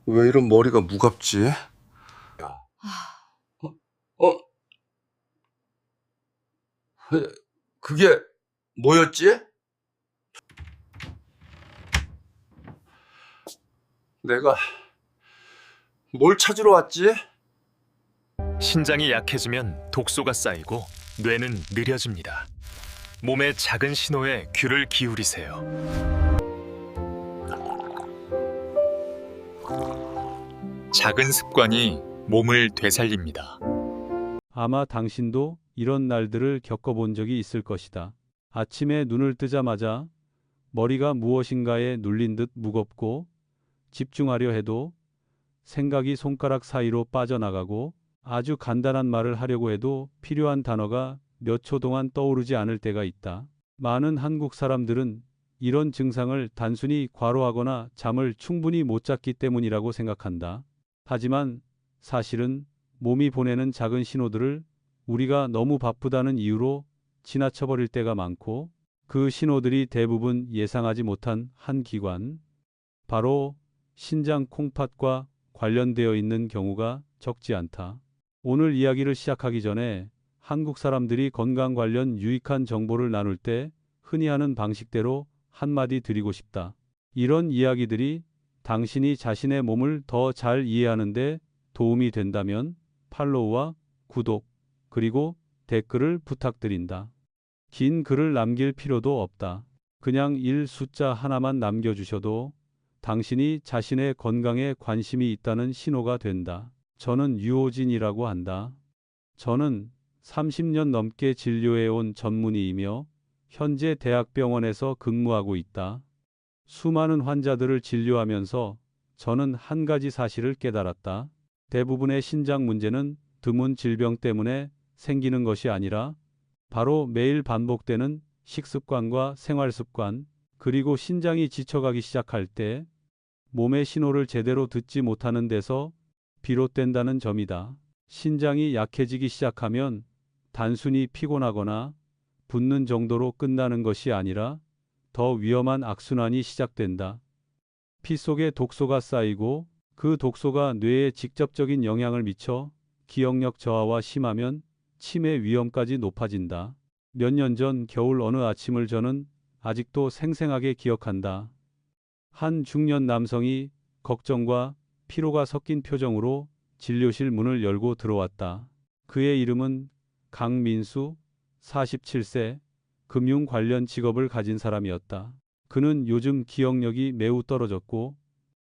왜 이런 머리가 무겁지? 어? 그게 뭐였지? 내가 뭘 찾으러 왔지? 신장이 약해지면 독소가 쌓이고 뇌는 느려집니다. 몸의 작은 신호에 귀를 기울이세요. 작은 습관이 몸을 되살립니다. 아마 당신도 이런 날들을 겪어본 적이 있을 것이다. 아침에 눈을 뜨자마자 머리가 무엇인가에 눌린 듯 무겁고 집중하려 해도 생각이 손가락 사이로 빠져나가고 아주 간단한 말을 하려고 해도 필요한 단어가 몇 초 동안 떠오르지 않을 때가 있다. 많은 한국 사람들은 이런 증상을 단순히 과로하거나 잠을 충분히 못 잤기 때문이라고 생각한다. 하지만 사실은 몸이 보내는 작은 신호들을 우리가 너무 바쁘다는 이유로 지나쳐버릴 때가 많고, 그 신호들이 대부분 예상하지 못한 한 기관, 바로 신장 콩팥과 관련되어 있는 경우가 적지 않다. 오늘 이야기를 시작하기 전에 한국 사람들이 건강 관련 유익한 정보를 나눌 때 흔히 하는 방식대로 한마디 드리고 싶다. 이런 이야기들이 당신이 자신의 몸을 더 잘 이해하는 데 도움이 된다면 팔로우와 구독, 그리고 댓글을 부탁드린다. 긴 글을 남길 필요도 없다. 그냥 숫자 하나만 남겨주셔도 당신이 자신의 건강에 관심이 있다는 신호가 된다. 저는 유호진이라고 한다. 저는 30년 넘게 진료해온 전문의이며 현재 대학병원에서 근무하고 있다. 수많은 환자들을 진료하면서 저는 한 가지 사실을 깨달았다. 대부분의 신장 문제는 드문 질병 때문에 생기는 것이 아니라 바로 매일 반복되는 식습관과 생활습관, 그리고 신장이 지쳐가기 시작할 때 몸의 신호를 제대로 듣지 못하는 데서 비롯된다는 점이다. 신장이 약해지기 시작하면 단순히 피곤하거나 붓는 정도로 끝나는 것이 아니라 더 위험한 악순환이 시작된다. 피 속에 독소가 쌓이고 그 독소가 뇌에 직접적인 영향을 미쳐 기억력 저하와 심하면 치매 위험까지 높아진다. 몇 년 전 겨울 어느 아침을 저는 아직도 생생하게 기억한다. 한 중년 남성이 걱정과 피로가 섞인 표정으로 진료실 문을 열고 들어왔다. 그의 이름은 강민수, 47세, 금융 관련 직업을 가진 사람이었다. 그는 요즘 기억력이 매우 떨어졌고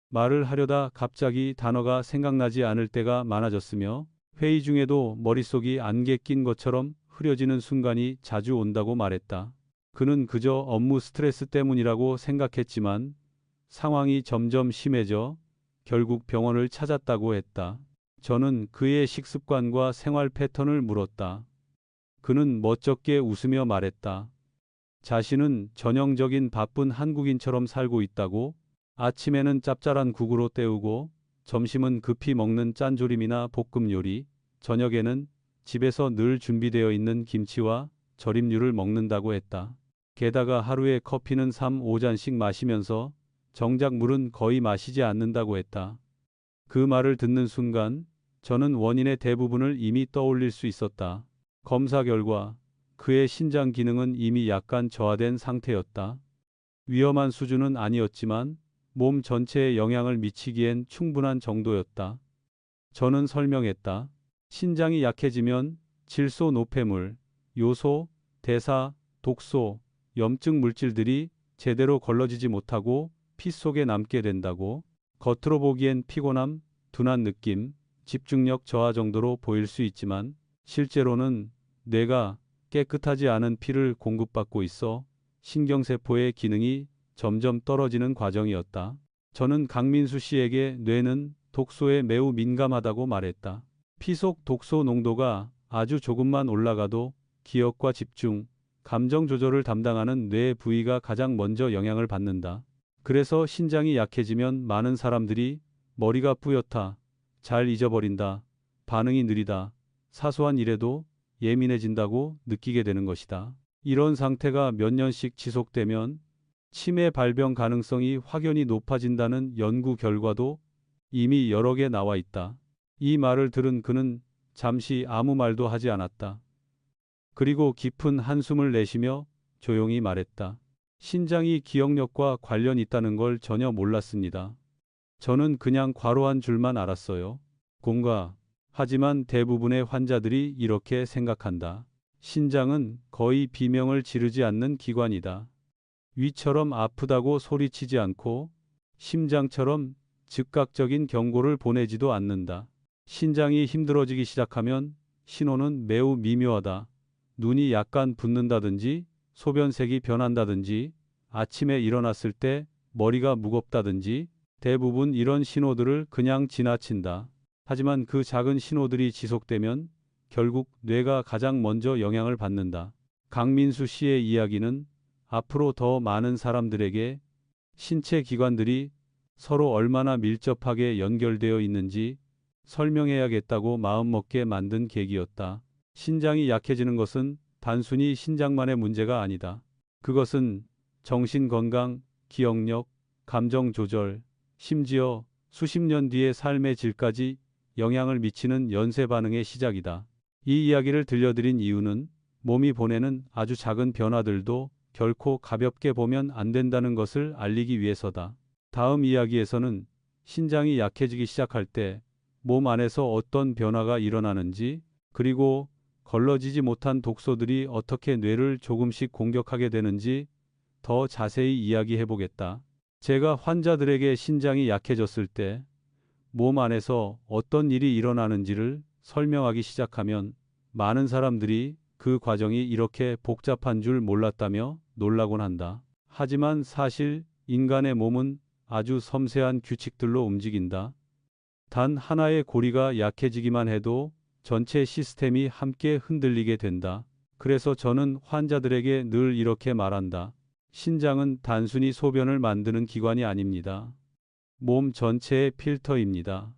말을 하려다 갑자기 단어가 생각나지 않을 때가 많아졌으며 회의 중에도 머릿속이 안개 낀 것처럼 흐려지는 순간이 자주 온다고 말했다. 그는 그저 업무 스트레스 때문이라고 생각했지만 상황이 점점 심해져 결국 병원을 찾았다고 했다. 저는 그의 식습관과 생활 패턴을 물었다. 그는 멋쩍게 웃으며 말했다. 자신은 전형적인 바쁜 한국인처럼 살고 있다고. 아침에는 짭짤한 국으로 때우고 점심은 급히 먹는 짠조림이나 볶음 요리, 저녁에는 집에서 늘 준비되어 있는 김치와 절임류를 먹는다고 했다. 게다가 하루에 커피는 3, 5잔씩 마시면서 정작 물은 거의 마시지 않는다고 했다. 그 말을 듣는 순간 저는 원인의 대부분을 이미 떠올릴 수 있었다. 검사 결과 그의 신장 기능은 이미 약간 저하된 상태였다. 위험한 수준은 아니었지만 몸 전체에 영향을 미치기엔 충분한 정도였다. 저는 설명했다. 신장이 약해지면 질소 노폐물, 요소, 대사, 독소, 염증 물질들이 제대로 걸러지지 못하고 피 속에 남게 된다고. 겉으로 보기엔 피곤함, 둔한 느낌, 집중력 저하 정도로 보일 수 있지만 실제로는 뇌가 깨끗하지 않은 피를 공급받고 있어 신경세포의 기능이 점점 떨어지는 과정이었다. 저는 강민수 씨에게 뇌는 독소에 매우 민감하다고 말했다. 피 속 독소 농도가 아주 조금만 올라가도 기억과 집중, 감정 조절을 담당하는 뇌 부위가 가장 먼저 영향을 받는다. 그래서 신장이 약해지면 많은 사람들이 머리가 뿌옇다, 잘 잊어버린다, 반응이 느리다, 사소한 일에도 예민해진다고 느끼게 되는 것이다. 이런 상태가 몇 년씩 지속되면 치매 발병 가능성이 확연히 높아진다는 연구 결과도 이미 여러 개 나와 있다. 이 말을 들은 그는 잠시 아무 말도 하지 않았다. 그리고 깊은 한숨을 내쉬며 조용히 말했다. 신장이 기억력과 관련 있다는 걸 전혀 몰랐습니다. 저는 그냥 과로한 줄만 알았어요. 공가. 하지만 대부분의 환자들이 이렇게 생각한다. 신장은 거의 비명을 지르지 않는 기관이다. 위처럼 아프다고 소리치지 않고 심장처럼 즉각적인 경고를 보내지도 않는다. 신장이 힘들어지기 시작하면 신호는 매우 미묘하다. 눈이 약간 붓는다든지 소변색이 변한다든지 아침에 일어났을 때 머리가 무겁다든지 대부분 이런 신호들을 그냥 지나친다. 하지만 그 작은 신호들이 지속되면 결국 뇌가 가장 먼저 영향을 받는다. 강민수 씨의 이야기는 앞으로 더 많은 사람들에게 신체 기관들이 서로 얼마나 밀접하게 연결되어 있는지 설명해야겠다고 마음먹게 만든 계기였다. 신장이 약해지는 것은 단순히 신장만의 문제가 아니다. 그것은 정신 건강, 기억력, 감정 조절, 심지어 수십 년 뒤의 삶의 질까지 영향을 미치는 연쇄 반응의 시작이다. 이 이야기를 들려드린 이유는 몸이 보내는 아주 작은 변화들도 결코 가볍게 보면 안 된다는 것을 알리기 위해서다. 다음 이야기에서는 신장이 약해지기 시작할 때 몸 안에서 어떤 변화가 일어나는지, 그리고 걸러지지 못한 독소들이 어떻게 뇌를 조금씩 공격하게 되는지 더 자세히 이야기해 보겠다. 제가 환자들에게 신장이 약해졌을 때 몸 안에서 어떤 일이 일어나는지를 설명하기 시작하면 많은 사람들이 그 과정이 이렇게 복잡한 줄 몰랐다며 놀라곤 한다. 하지만 사실 인간의 몸은 아주 섬세한 규칙들로 움직인다. 단 하나의 고리가 약해지기만 해도 전체 시스템이 함께 흔들리게 된다. 그래서 저는 환자들에게 늘 이렇게 말한다. 신장은 단순히 소변을 만드는 기관이 아닙니다. 몸 전체의 필터입니다.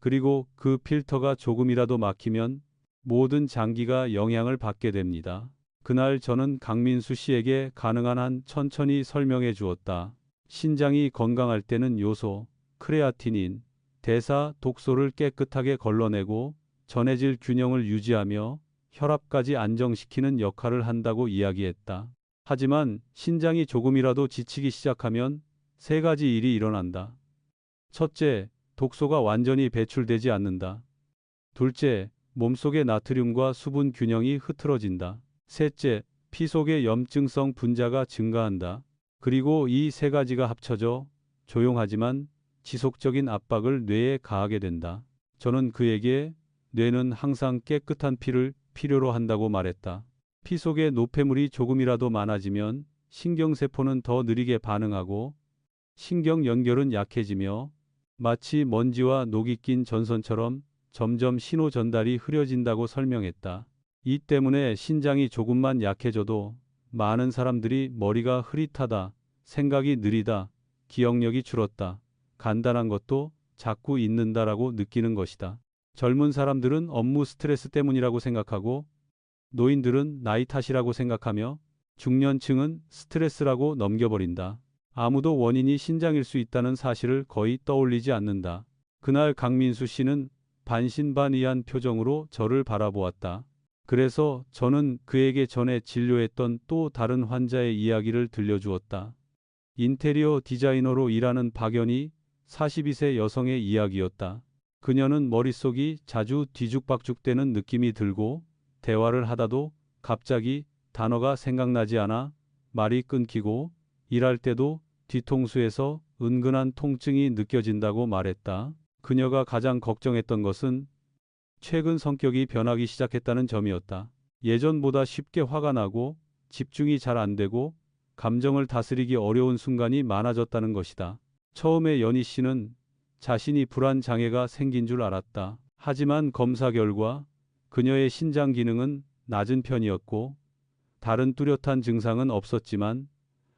그리고 그 필터가 조금이라도 막히면 모든 장기가 영향을 받게 됩니다. 그날 저는 강민수 씨에게 가능한 한 천천히 설명해 주었다. 신장이 건강할 때는 요소, 크레아티닌, 대사, 독소를 깨끗하게 걸러내고 전해질 균형을 유지하며 혈압까지 안정시키는 역할을 한다고 이야기했다. 하지만 신장이 조금이라도 지치기 시작하면 세 가지 일이 일어난다. 첫째, 독소가 완전히 배출되지 않는다. 둘째, 몸속의 나트륨과 수분 균형이 흐트러진다. 셋째, 피 속의 염증성 분자가 증가한다. 그리고 이 세 가지가 합쳐져 조용하지만 지속적인 압박을 뇌에 가하게 된다. 저는 그에게 뇌는 항상 깨끗한 피를 필요로 한다고 말했다. 피 속에 노폐물이 조금이라도 많아지면 신경세포는 더 느리게 반응하고 신경 연결은 약해지며 마치 먼지와 녹이 낀 전선처럼 점점 신호 전달이 흐려진다고 설명했다. 이 때문에 신장이 조금만 약해져도 많은 사람들이 머리가 흐릿하다, 생각이 느리다, 기억력이 줄었다, 간단한 것도 자꾸 잊는다라고 느끼는 것이다. 젊은 사람들은 업무 스트레스 때문이라고 생각하고 노인들은 나이 탓이라고 생각하며 중년층은 스트레스라고 넘겨버린다. 아무도 원인이 신장일 수 있다는 사실을 거의 떠올리지 않는다. 그날 강민수 씨는 반신반의한 표정으로 저를 바라보았다. 그래서 저는 그에게 전에 진료했던 또 다른 환자의 이야기를 들려주었다. 인테리어 디자이너로 일하는 박연희 42세 여성의 이야기였다. 그녀는 머릿속이 자주 뒤죽박죽되는 느낌이 들고 대화를 하다도 갑자기 단어가 생각나지 않아 말이 끊기고 일할 때도 뒤통수에서 은근한 통증이 느껴진다고 말했다. 그녀가 가장 걱정했던 것은 최근 성격이 변하기 시작했다는 점이었다. 예전보다 쉽게 화가 나고 집중이 잘 안 되고 감정을 다스리기 어려운 순간이 많아졌다는 것이다. 처음에 연희 씨는 자신이 불안 장애가 생긴 줄 알았다. 하지만 검사 결과 그녀의 신장 기능은 낮은 편이었고 다른 뚜렷한 증상은 없었지만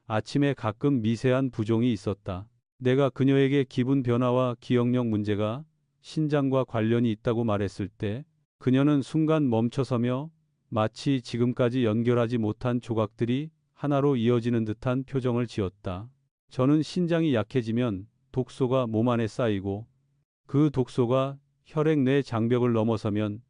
아침에 가끔 미세한 부종이 있었다. 내가 그녀에게 기분 변화와 기억력 문제가 신장과 관련이 있다고 말했을 때 그녀는 순간 멈춰서며 마치 지금까지 연결하지 못한 조각들이 하나로 이어지는 듯한 표정을 지었다. 저는 신장이 약해지면 독소가 몸 안에 쌓이고 그 독소가 혈액 내 장벽을 넘어서면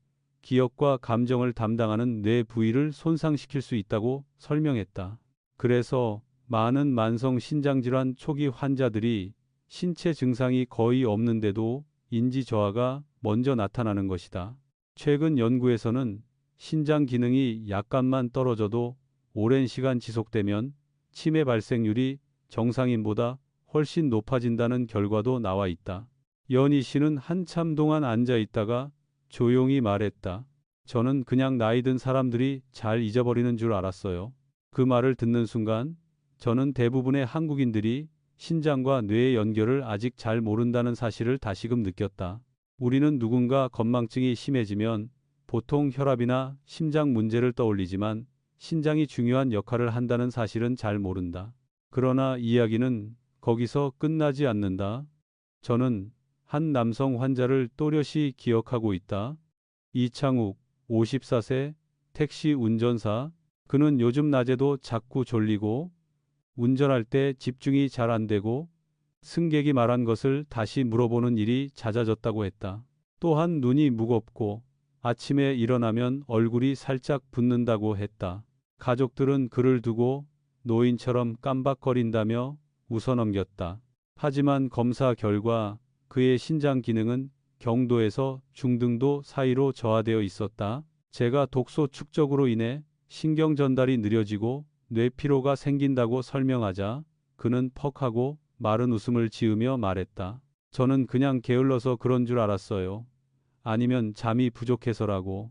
기억과 감정을 담당하는 뇌 부위를 손상시킬 수 있다고 설명했다. 그래서 많은 만성 신장질환 초기 환자들이 신체 증상이 거의 없는데도 인지 저하가 먼저 나타나는 것이다. 최근 연구에서는 신장 기능이 약간만 떨어져도 오랜 시간 지속되면 치매 발생률이 정상인보다 훨씬 높아진다는 결과도 나와 있다. 연희 씨는 한참 동안 앉아 있다가 조용히 말했다. 저는 그냥 나이 든 사람들이 잘 잊어버리는 줄 알았어요. 그 말을 듣는 순간 저는 대부분의 한국인들이 신장과 뇌의 연결을 아직 잘 모른다는 사실을 다시금 느꼈다. 우리는 누군가 건망증이 심해지면 보통 혈압이나 심장 문제를 떠올리지만 신장이 중요한 역할을 한다는 사실은 잘 모른다. 그러나 이야기는 거기서 끝나지 않는다. 저는 한 남성 환자를 또렷이 기억하고 있다. 이창욱, 54세, 택시 운전사. 그는 요즘 낮에도 자꾸 졸리고 운전할 때 집중이 잘 안 되고 승객이 말한 것을 다시 물어보는 일이 잦아졌다고 했다. 또한 눈이 무겁고 아침에 일어나면 얼굴이 살짝 붓는다고 했다. 가족들은 그를 두고 노인처럼 깜박거린다며 웃어넘겼다. 하지만 검사 결과 그의 신장 기능은 경도에서 중등도 사이로 저하되어 있었다. 제가 독소 축적으로 인해 신경 전달이 느려지고 뇌피로가 생긴다고 설명하자 그는 퍽하고 마른 웃음을 지으며 말했다. 저는 그냥 게을러서 그런 줄 알았어요. 아니면 잠이 부족해서라고.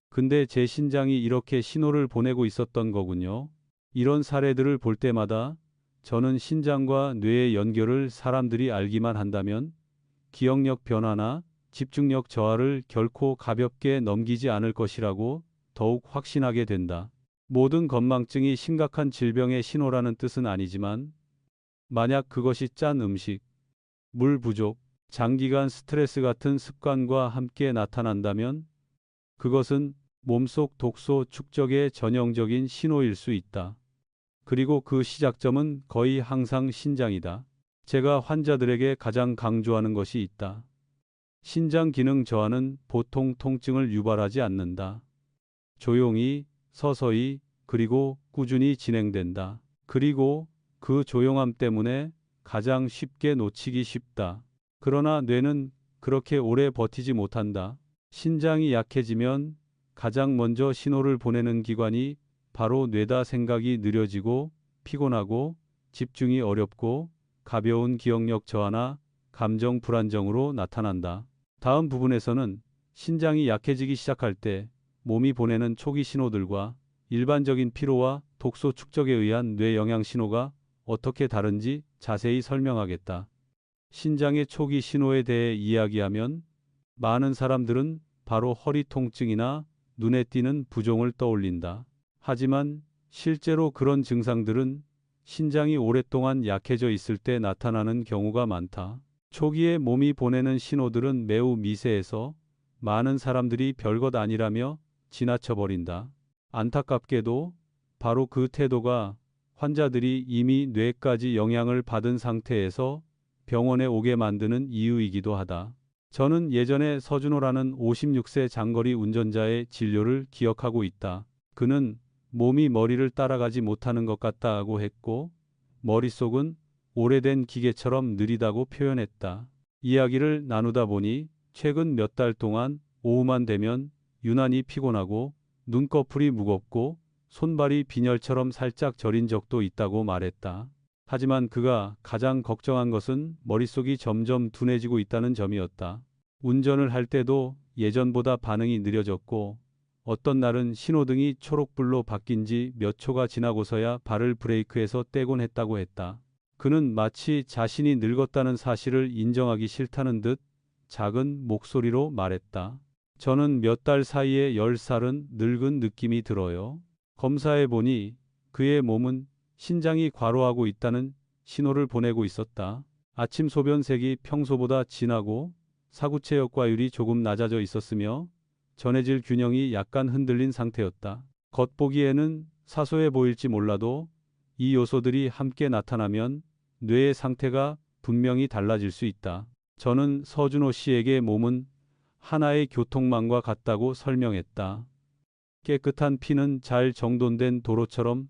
근데 제 신장이 이렇게 신호를 보내고 있었던 거군요. 이런 사례들을 볼 때마다 저는 신장과 뇌의 연결을 사람들이 알기만 한다면 기억력 변화나 집중력 저하를 결코 가볍게 넘기지 않을 것이라고 더욱 확신하게 된다. 모든 건망증이 심각한 질병의 신호라는 뜻은 아니지만 만약 그것이 짠 음식, 물 부족, 장기간 스트레스 같은 습관과 함께 나타난다면 그것은 몸속 독소 축적의 전형적인 신호일 수 있다. 그리고 그 시작점은 거의 항상 신장이다. 제가 환자들에게 가장 강조하는 것이 있다. 신장 기능 저하는 보통 통증을 유발하지 않는다. 조용히, 서서히, 그리고 꾸준히 진행된다. 그리고 그 조용함 때문에 가장 쉽게 놓치기 쉽다. 그러나 뇌는 그렇게 오래 버티지 못한다. 신장이 약해지면 가장 먼저 신호를 보내는 기관이 바로 뇌다. 생각이 느려지고 피곤하고 집중이 어렵고 가벼운 기억력 저하나 감정 불안정으로 나타난다. 다음 부분에서는 신장이 약해지기 시작할 때 몸이 보내는 초기 신호들과 일반적인 피로와 독소 축적에 의한 뇌 영향 신호가 어떻게 다른지 자세히 설명하겠다. 신장의 초기 신호에 대해 이야기하면 많은 사람들은 바로 허리 통증이나 눈에 띄는 부종을 떠올린다. 하지만 실제로 그런 증상들은 신장이 오랫동안 약해져 있을 때 나타나는 경우가 많다. 초기에 몸이 보내는 신호들은 매우 미세해서 많은 사람들이 별것 아니라며 지나쳐버린다. 안타깝게도 바로 그 태도가 환자들이 이미 뇌까지 영향을 받은 상태에서 병원에 오게 만드는 이유이기도 하다. 저는 예전에 서준호라는 56세 장거리 운전자의 진료를 기억하고 있다. 그는 몸이 머리를 따라가지 못하는 것 같다고 했고 머릿속은 오래된 기계처럼 느리다고 표현했다. 이야기를 나누다 보니 최근 몇 달 동안 오후만 되면 유난히 피곤하고 눈꺼풀이 무겁고 손발이 빈혈처럼 살짝 저린 적도 있다고 말했다. 하지만 그가 가장 걱정한 것은 머릿속이 점점 둔해지고 있다는 점이었다. 운전을 할 때도 예전보다 반응이 느려졌고 어떤 날은 신호등이 초록불로 바뀐 지 몇 초가 지나고서야 발을 브레이크에서 떼곤 했다고 했다. 그는 마치 자신이 늙었다는 사실을 인정하기 싫다는 듯 작은 목소리로 말했다. 저는 몇 달 사이에 10살은 늙은 느낌이 들어요. 검사해 보니 그의 몸은 신장이 과로하고 있다는 신호를 보내고 있었다. 아침 소변색이 평소보다 진하고 사구체 역과율이 조금 낮아져 있었으며 전해질 균형이 약간 흔들린 상태였다. 겉보기에는 사소해 보일지 몰라도 이 요소들이 함께 나타나면 뇌의 상태가 분명히 달라질 수 있다. 저는 서준호 씨에게 몸은 하나의 교통망과 같다고 설명했다. 깨끗한 피는 잘 정돈된 도로처럼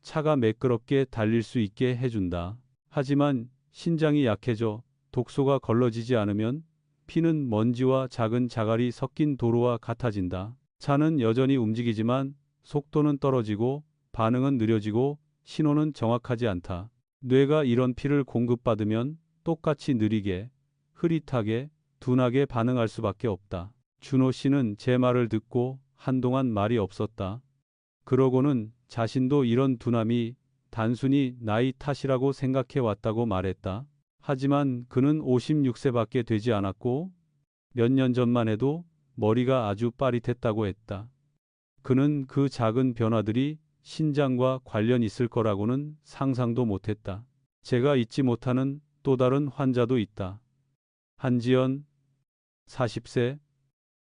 차가 매끄럽게 달릴 수 있게 해준다. 하지만 신장이 약해져 독소가 걸러지지 않으면 피는 먼지와 작은 자갈이 섞인 도로와 같아진다. 차는 여전히 움직이지만 속도는 떨어지고 반응은 느려지고 신호는 정확하지 않다. 뇌가 이런 피를 공급받으면 똑같이 느리게, 흐릿하게, 둔하게 반응할 수밖에 없다. 준호 씨는 제 말을 듣고 한동안 말이 없었다. 그러고는 자신도 이런 둔함이 단순히 나이 탓이라고 생각해 왔다고 말했다. 하지만 그는 56세밖에 되지 않았고 몇 년 전만 해도 머리가 아주 빠릿했다고 했다. 그는 그 작은 변화들이 신장과 관련 있을 거라고는 상상도 못했다. 제가 잊지 못하는 또 다른 환자도 있다. 한지연, 40세,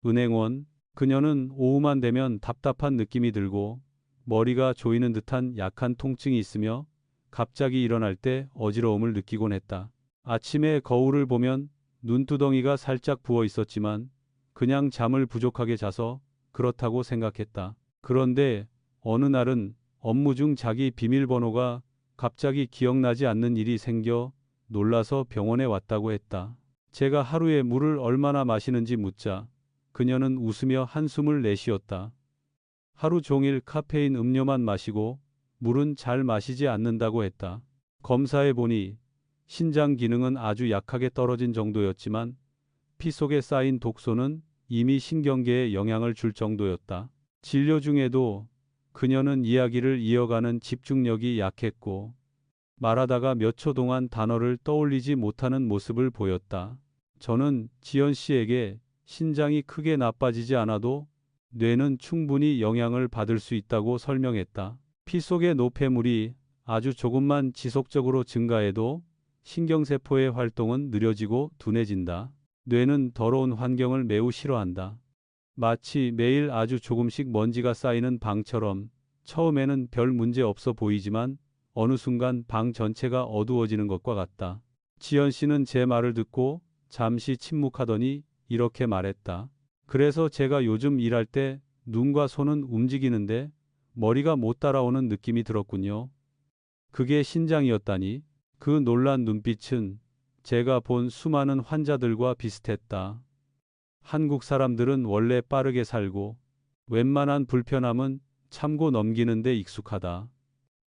은행원. 그녀는 오후만 되면 답답한 느낌이 들고 머리가 조이는 듯한 약한 통증이 있으며 갑자기 일어날 때 어지러움을 느끼곤 했다. 아침에 거울을 보면 눈두덩이가 살짝 부어 있었지만 그냥 잠을 부족하게 자서 그렇다고 생각했다. 그런데 어느 날은 업무 중 자기 비밀번호가 갑자기 기억나지 않는 일이 생겨 놀라서 병원에 왔다고 했다. 제가 하루에 물을 얼마나 마시는지 묻자 그녀는 웃으며 한숨을 내쉬었다. 하루 종일 카페인 음료만 마시고 물은 잘 마시지 않는다고 했다. 검사해 보니 신장 기능은 아주 약하게 떨어진 정도였지만 피 속에 쌓인 독소는 이미 신경계에 영향을 줄 정도였다. 진료 중에도 그녀는 이야기를 이어가는 집중력이 약했고 말하다가 몇 초 동안 단어를 떠올리지 못하는 모습을 보였다. 저는 지연 씨에게 신장이 크게 나빠지지 않아도 뇌는 충분히 영향을 받을 수 있다고 설명했다. 피 속의 노폐물이 아주 조금만 지속적으로 증가해도 신경세포의 활동은 느려지고 둔해진다. 뇌는 더러운 환경을 매우 싫어한다. 마치 매일 아주 조금씩 먼지가 쌓이는 방처럼 처음에는 별 문제 없어 보이지만 어느 순간 방 전체가 어두워지는 것과 같다. 지연 씨는 제 말을 듣고 잠시 침묵하더니 이렇게 말했다. 그래서 제가 요즘 일할 때 눈과 손은 움직이는데 머리가 못 따라오는 느낌이 들었군요. 그게 신장이었다니. 그 놀란 눈빛은 제가 본 수많은 환자들과 비슷했다. 한국 사람들은 원래 빠르게 살고 웬만한 불편함은 참고 넘기는 데 익숙하다.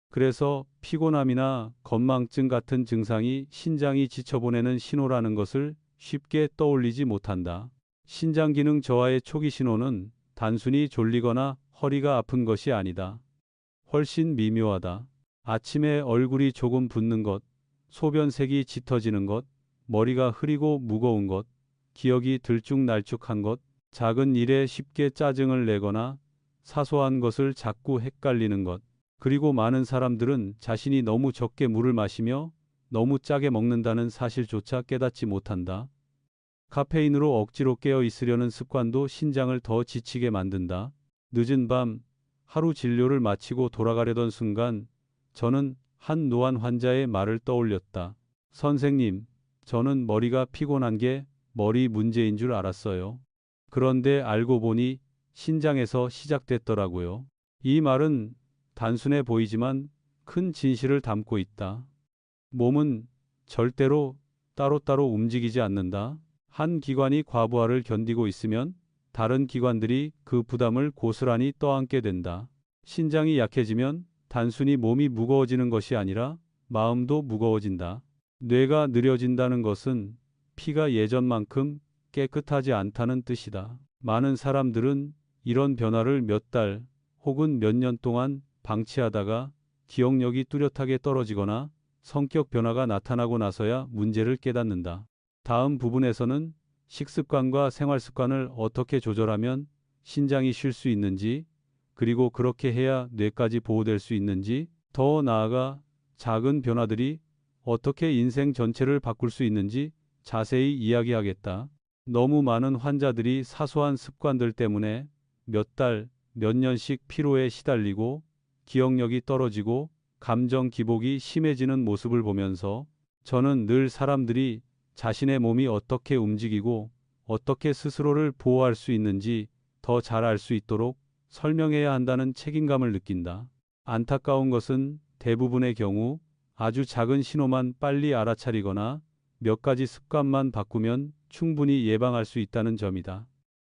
그래서 피곤함이나 건망증 같은 증상이 신장이 지쳐보내는 신호라는 것을 쉽게 떠올리지 못한다. 신장 기능 저하의 초기 신호는 단순히 졸리거나 허리가 아픈 것이 아니다. 훨씬 미묘하다. 아침에 얼굴이 조금 붓는 것, 소변색이 짙어지는 것, 머리가 흐리고 무거운 것, 기억이 들쭉날쭉한 것, 작은 일에 쉽게 짜증을 내거나 사소한 것을 자꾸 헷갈리는 것, 그리고 많은 사람들은 자신이 너무 적게 물을 마시며 너무 짜게 먹는다는 사실조차 깨닫지 못한다. 카페인으로 억지로 깨어 있으려는 습관도 신장을 더 지치게 만든다. 늦은 밤, 하루 진료를 마치고 돌아가려던 순간 저는 한 노안 환자의 말을 떠올렸다. 선생님, 저는 머리가 피곤한 게 머리 문제인 줄 알았어요. 그런데 알고 보니 신장에서 시작됐더라고요. 이 말은 단순해 보이지만 큰 진실을 담고 있다. 몸은 절대로 따로따로 움직이지 않는다. 한 기관이 과부하를 견디고 있으면 다른 기관들이 그 부담을 고스란히 떠안게 된다. 신장이 약해지면 단순히 몸이 무거워지는 것이 아니라 마음도 무거워진다. 뇌가 느려진다는 것은 피가 예전만큼 깨끗하지 않다는 뜻이다. 많은 사람들은 이런 변화를 몇 달 혹은 몇 년 동안 방치하다가 기억력이 뚜렷하게 떨어지거나 성격 변화가 나타나고 나서야 문제를 깨닫는다. 다음 부분에서는 식습관과 생활습관을 어떻게 조절하면 신장이 쉴 수 있는지, 그리고 그렇게 해야 뇌까지 보호될 수 있는지, 더 나아가 작은 변화들이 어떻게 인생 전체를 바꿀 수 있는지 자세히 이야기하겠다. 너무 많은 환자들이 사소한 습관들 때문에 몇 달, 몇 년씩 피로에 시달리고 기억력이 떨어지고 감정 기복이 심해지는 모습을 보면서 저는 늘 사람들이 자신의 몸이 어떻게 움직이고 어떻게 스스로를 보호할 수 있는지 더 잘 알 수 있도록 설명해야 한다는 책임감을 느낀다. 안타까운 것은 대부분의 경우 아주 작은 신호만 빨리 알아차리거나 몇 가지 습관만 바꾸면 충분히 예방할 수 있다는 점이다.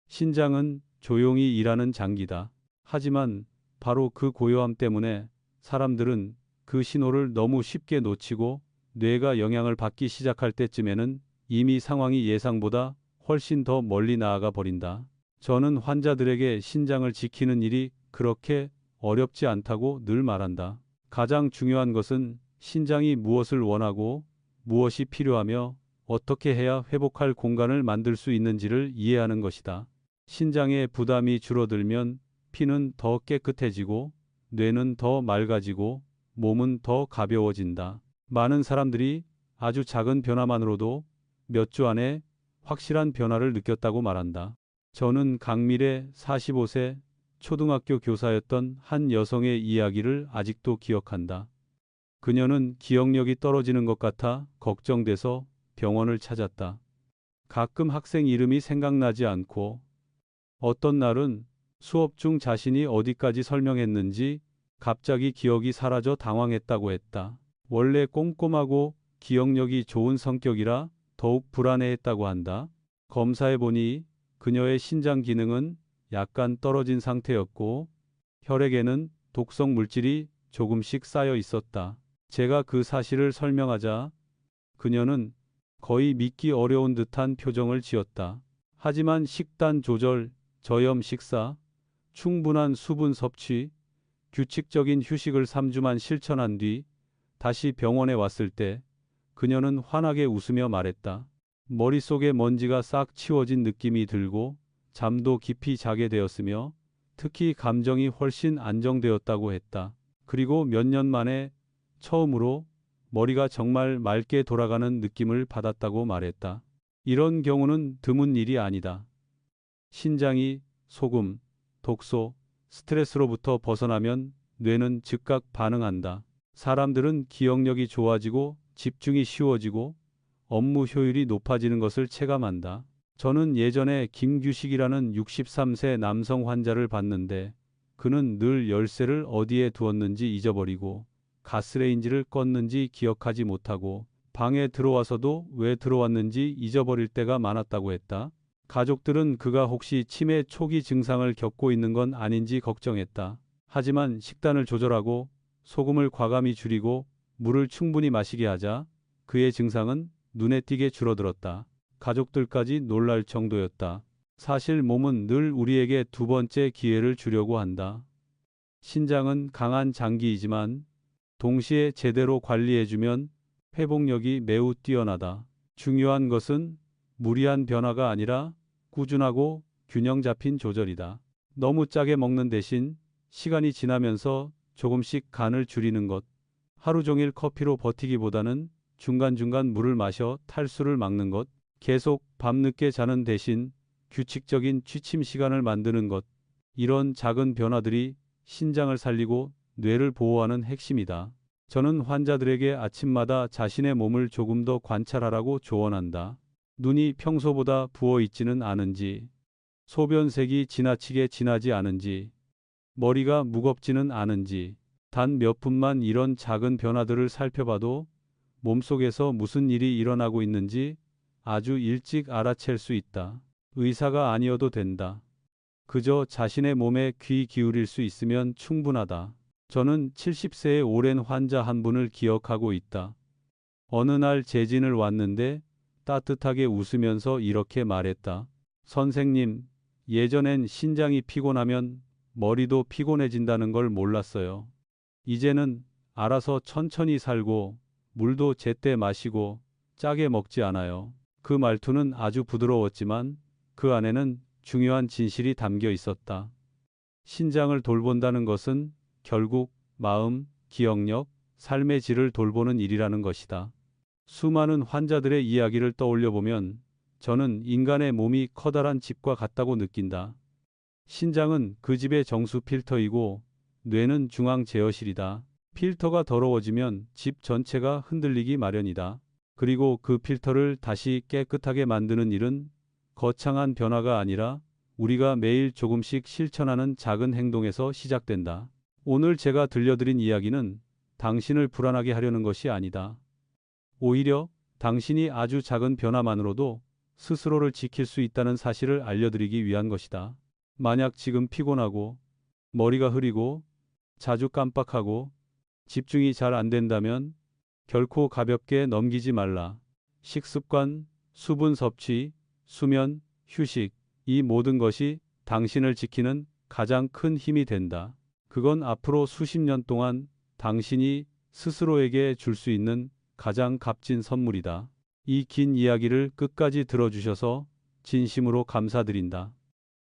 신장은 조용히 일하는 장기다. 하지만 바로 그 고요함 때문에 사람들은 그 신호를 너무 쉽게 놓치고 뇌가 영향을 받기 시작할 때쯤에는 이미 상황이 예상보다 훨씬 더 멀리 나아가 버린다. 저는 환자들에게 신장을 지키는 일이 그렇게 어렵지 않다고 늘 말한다. 가장 중요한 것은 신장이 무엇을 원하고 무엇이 필요하며 어떻게 해야 회복할 공간을 만들 수 있는지를 이해하는 것이다. 신장의 부담이 줄어들면 피는 더 깨끗해지고 뇌는 더 맑아지고 몸은 더 가벼워진다. 많은 사람들이 아주 작은 변화만으로도 몇 주 안에 확실한 변화를 느꼈다고 말한다. 저는 강밀의 45세 초등학교 교사였던 한 여성의 이야기를 아직도 기억한다. 그녀는 기억력이 떨어지는 것 같아 걱정돼서 병원을 찾았다. 가끔 학생 이름이 생각나지 않고 어떤 날은 수업 중 자신이 어디까지 설명했는지 갑자기 기억이 사라져 당황했다고 했다. 원래 꼼꼼하고 기억력이 좋은 성격이라 더욱 불안해했다고 한다. 검사해보니 그녀의 신장 기능은 약간 떨어진 상태였고 혈액에는 독성 물질이 조금씩 쌓여 있었다. 제가 그 사실을 설명하자 그녀는 거의 믿기 어려운 듯한 표정을 지었다. 하지만 식단 조절, 저염 식사, 충분한 수분 섭취, 규칙적인 휴식을 3주만 실천한 뒤 다시 병원에 왔을 때 그녀는 환하게 웃으며 말했다. 머릿속에 먼지가 싹 치워진 느낌이 들고 잠도 깊이 자게 되었으며 특히 감정이 훨씬 안정되었다고 했다. 그리고 몇 년 만에 처음으로 머리가 정말 맑게 돌아가는 느낌을 받았다고 말했다. 이런 경우는 드문 일이 아니다. 신장이 소금, 독소, 스트레스로부터 벗어나면 뇌는 즉각 반응한다. 사람들은 기억력이 좋아지고 집중이 쉬워지고 업무 효율이 높아지는 것을 체감한다. 저는 예전에 김규식이라는 63세 남성 환자를 봤는데 그는 늘 열쇠를 어디에 두었는지 잊어버리고 가스레인지를 껐는지 기억하지 못하고 방에 들어와서도 왜 들어왔는지 잊어버릴 때가 많았다고 했다. 가족들은 그가 혹시 치매 초기 증상을 겪고 있는 건 아닌지 걱정했다. 하지만 식단을 조절하고 소금을 과감히 줄이고 물을 충분히 마시게 하자 그의 증상은 눈에 띄게 줄어들었다. 가족들까지 놀랄 정도였다. 사실 몸은 늘 우리에게 두 번째 기회를 주려고 한다. 신장은 강한 장기이지만 동시에 제대로 관리해주면 회복력이 매우 뛰어나다. 중요한 것은 무리한 변화가 아니라 꾸준하고 균형 잡힌 조절이다. 너무 짜게 먹는 대신 시간이 지나면서 조금씩 간을 줄이는 것. 하루 종일 커피로 버티기보다는 중간중간 물을 마셔 탈수를 막는 것. 계속 밤늦게 자는 대신 규칙적인 취침 시간을 만드는 것. 이런 작은 변화들이 신장을 살리고 뇌를 보호하는 핵심이다. 저는 환자들에게 아침마다 자신의 몸을 조금 더 관찰하라고 조언한다. 눈이 평소보다 부어 있지는 않은지, 소변색이 지나치게 진하지 않은지, 머리가 무겁지는 않은지, 단 몇 분만 이런 작은 변화들을 살펴봐도 몸속에서 무슨 일이 일어나고 있는지 아주 일찍 알아챌 수 있다. 의사가 아니어도 된다. 그저 자신의 몸에 귀 기울일 수 있으면 충분하다. 저는 70세의 오랜 환자 한 분을 기억하고 있다. 어느 날 재진을 왔는데 따뜻하게 웃으면서 이렇게 말했다. 선생님, 예전엔 신장이 피곤하면 머리도 피곤해진다는 걸 몰랐어요. 이제는 알아서 천천히 살고 물도 제때 마시고 짜게 먹지 않아요. 그 말투는 아주 부드러웠지만 그 안에는 중요한 진실이 담겨 있었다. 신장을 돌본다는 것은 결국 마음, 기억력, 삶의 질을 돌보는 일이라는 것이다. 수많은 환자들의 이야기를 떠올려 보면 저는 인간의 몸이 커다란 집과 같다고 느낀다. 신장은 그 집의 정수 필터이고 뇌는 중앙 제어실이다. 필터가 더러워지면 집 전체가 흔들리기 마련이다. 그리고 그 필터를 다시 깨끗하게 만드는 일은 거창한 변화가 아니라 우리가 매일 조금씩 실천하는 작은 행동에서 시작된다. 오늘 제가 들려드린 이야기는 당신을 불안하게 하려는 것이 아니다. 오히려 당신이 아주 작은 변화만으로도 스스로를 지킬 수 있다는 사실을 알려드리기 위한 것이다. 만약 지금 피곤하고 머리가 흐리고 자주 깜빡하고 집중이 잘 안 된다면 결코 가볍게 넘기지 말라. 식습관, 수분 섭취, 수면, 휴식, 이 모든 것이 당신을 지키는 가장 큰 힘이 된다. 그건 앞으로 수십 년 동안 당신이 스스로에게 줄 수 있는 가장 값진 선물이다. 이 긴 이야기를 끝까지 들어주셔서 진심으로 감사드린다.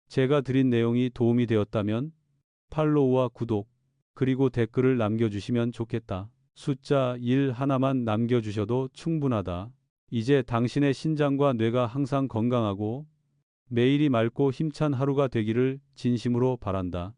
제가 드린 내용이 도움이 되었다면 팔로우와 구독, 그리고 댓글을 남겨주시면 좋겠다. 숫자 1 하나만 남겨주셔도 충분하다. 이제 당신의 신장과 뇌가 항상 건강하고 매일이 맑고 힘찬 하루가 되기를 진심으로 바란다.